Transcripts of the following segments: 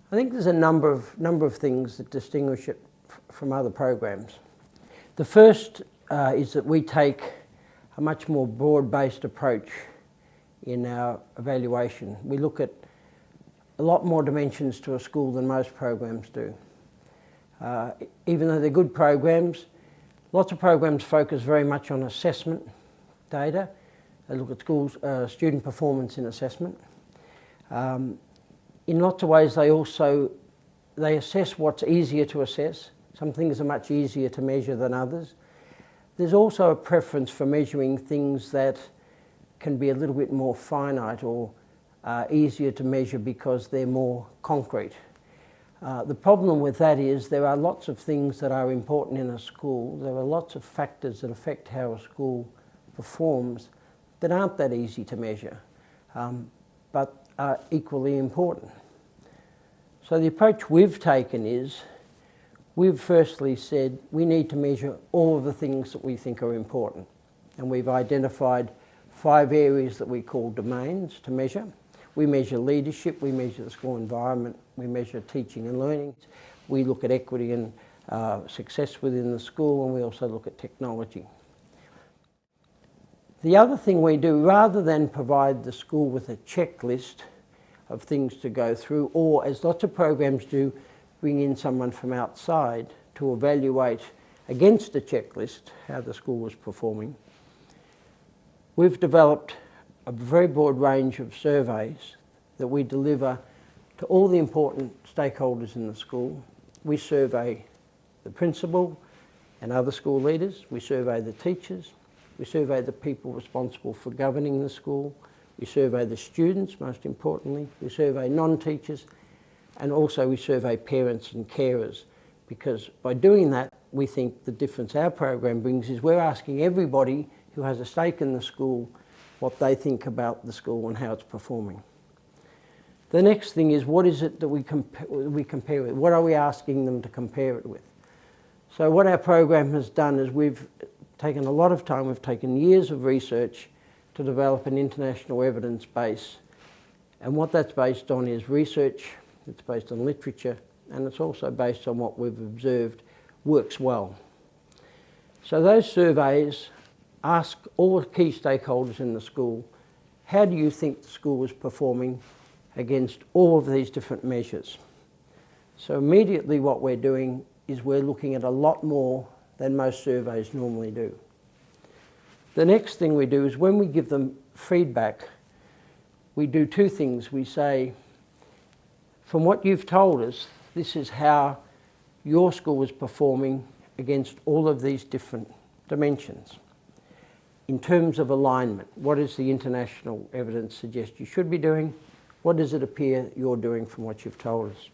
I think there's a number of things that distinguish it from other programs. The first is that we take a much more broad-based approach in our evaluation. We look at a lot more dimensions to a school than most programs do. Even though they're good programs, lots of programs focus very much on assessment data. They look at schools, student performance in assessment. In lots of ways they assess what's easier to assess. Some things are much easier to measure than others. There's also a preference for measuring things that can be a little bit more finite or easier to measure because they're more concrete. The problem with that is there are lots of things that are important in a school. There are lots of factors that affect how a school performs that aren't that easy to measure, but are equally important. So the approach we've taken is, we've firstly said we need to measure all of the things that we think are important. And we've identified 5 areas that we call domains to measure. We measure leadership, we measure the school environment, we measure teaching and learning. We look at equity and success within the school, and we also look at technology. The other thing we do, rather than provide the school with a checklist of things to go through, or as lots of programs do, bring in someone from outside to evaluate against the checklist how the school was performing, we've developed a very broad range of surveys that we deliver to all the important stakeholders in the school. We survey the principal and other school leaders, we survey the teachers, we survey the people responsible for governing the school, we survey the students, most importantly, we survey non-teachers, and also we survey parents and carers, because by doing that, we think the difference our program brings is we're asking everybody who has a stake in the school what they think about the school and how it's performing. The next thing is, what is it that we compare with? What are we asking them to compare it with? So what our program has done is we've taken a lot of time, we've taken years of research to develop an international evidence base. And what that's based on is research, it's based on literature, and it's also based on what we've observed works well. So those surveys ask all the key stakeholders in the school, how do you think the school is performing against all of these different measures? So immediately what we're doing is we're looking at a lot more than most surveys normally do. The next thing we do is when we give them feedback, we do 2 things. We say, from what you've told us, this is how your school is performing against all of these different dimensions. In terms of alignment, what does the international evidence suggest you should be doing? What does it appear you're doing from what you've told us?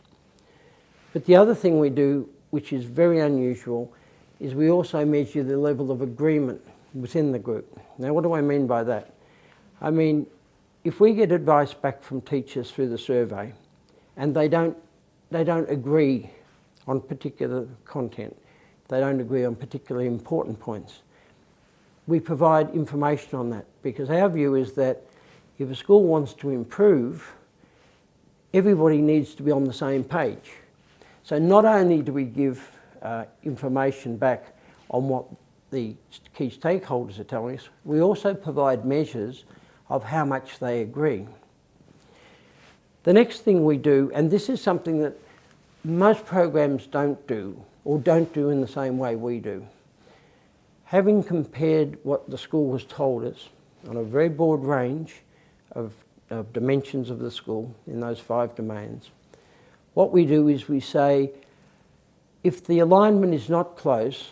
But the other thing we do, which is very unusual, is we also measure the level of agreement within the group. Now, what do I mean by that? I mean, if we get advice back from teachers through the survey and they don't agree on particular content, they don't agree on particularly important points, we provide information on that, because our view is that if a school wants to improve, everybody needs to be on the same page. So not only do we give information back on what the key stakeholders are telling us, we also provide measures of how much they agree. The next thing we do, and this is something that most programs don't do, or don't do in the same way we do, having compared what the school has told us on a very broad range of dimensions of the school in those 5 domains, what we do is we say, if the alignment is not close,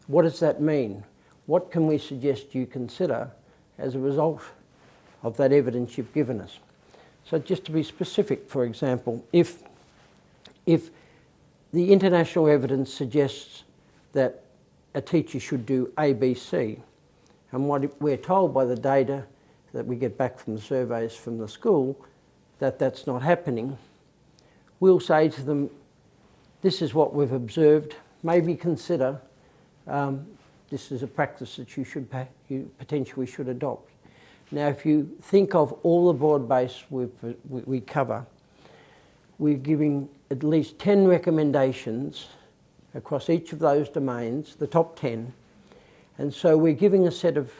what does that mean? What can we suggest you consider as a result of that evidence you've given us? So just to be specific, for example, if the international evidence suggests that a teacher should do A, B, C, and what we're told by the data that we get back from the surveys from the school that that's not happening, we'll say to them, this is what we've observed, maybe consider this is a practice that you potentially should adopt. Now, if you think of all the broad base we cover, we're giving at least 10 recommendations across each of those domains, the top 10. And so we're giving a set of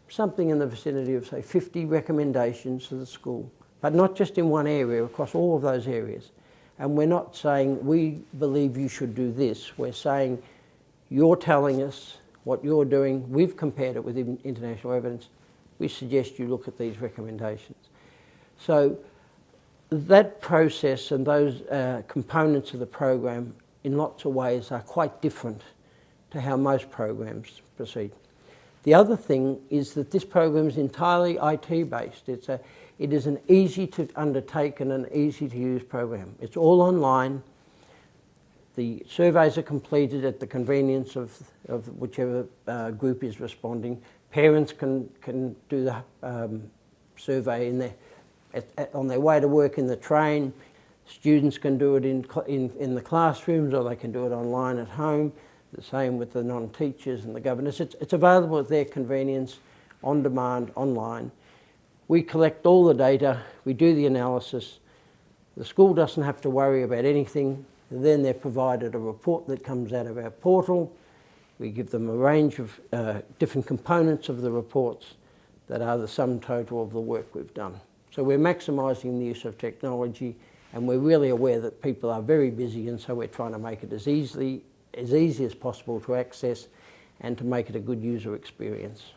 something in the vicinity of, say, 50 recommendations to the school, but not just in one area, across all of those areas. And we're not saying, we believe you should do this. We're saying, you're telling us what you're doing. We've compared it with international evidence. We suggest you look at these recommendations. So that process and those components of the program in lots of ways are quite different to how most programs proceed. The other thing is that this program is entirely IT based. It is an easy to undertake and an easy to use program. It's all online. The surveys are completed at the convenience of whichever group is responding. Parents can do the survey on their way to work in the train. Students can do it in the classrooms, or they can do it online at home. The same with the non-teachers and the governors. It's available at their convenience, on demand, online. We collect all the data, we do the analysis. The school doesn't have to worry about anything. Then they're provided a report that comes out of our portal. We give them a range of different components of the reports that are the sum total of the work we've done. So we're maximising the use of technology, and we're really aware that people are very busy, and so we're trying to make it as easy as possible to access and to make it a good user experience.